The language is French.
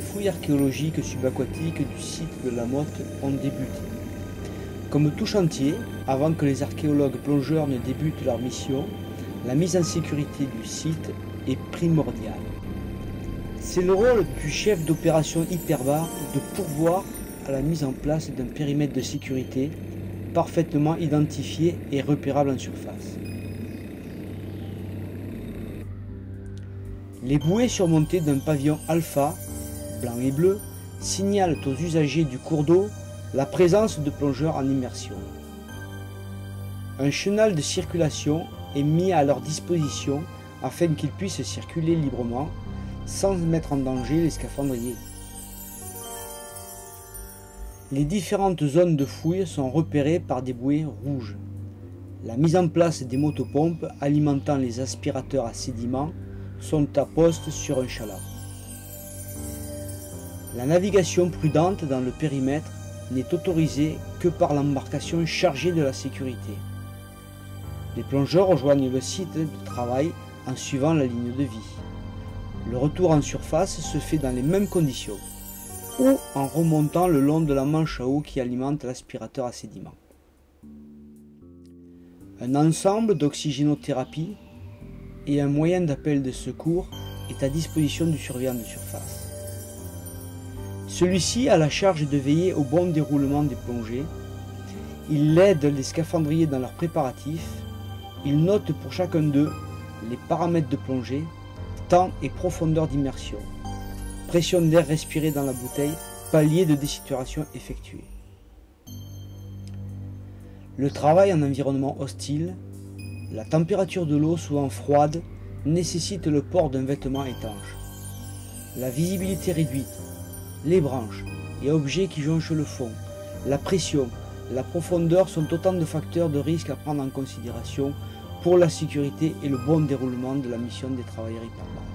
fouilles archéologiques subaquatiques du site de la Motte ont débuté. Comme tout chantier, avant que les archéologues plongeurs ne débutent leur mission, la mise en sécurité du site est primordiale. C'est le rôle du chef d'opération Hyperbar de pourvoir à la mise en place d'un périmètre de sécurité parfaitement identifié et repérable en surface. Les bouées surmontées d'un pavillon alpha, blanc et bleu, signalent aux usagers du cours d'eau la présence de plongeurs en immersion. Un chenal de circulation est mis à leur disposition afin qu'ils puissent circuler librement sans mettre en danger les scaphandriers. Les différentes zones de fouille sont repérées par des bouées rouges. La mise en place des motopompes alimentant les aspirateurs à sédiments sont à poste sur un chaland. La navigation prudente dans le périmètre n'est autorisée que par l'embarcation chargée de la sécurité. Les plongeurs rejoignent le site de travail en suivant la ligne de vie. Le retour en surface se fait dans les mêmes conditions, ou en remontant le long de la manche à eau qui alimente l'aspirateur à sédiments. Un ensemble d'oxygénothérapie et un moyen d'appel de secours est à disposition du surveillant de surface. Celui-ci a la charge de veiller au bon déroulement des plongées. Il aide les scaphandriers dans leurs préparatifs. Il note pour chacun d'eux les paramètres de plongée, temps et profondeur d'immersion, pression d'air respiré dans la bouteille, palier de désaturation effectué. Le travail en environnement hostile, la température de l'eau souvent froide, nécessite le port d'un vêtement étanche. La visibilité réduite, les branches et objets qui jonchent le fond, la pression, la profondeur sont autant de facteurs de risque à prendre en considération pour la sécurité et le bon déroulement de la mission des travailleurs Hyperbar.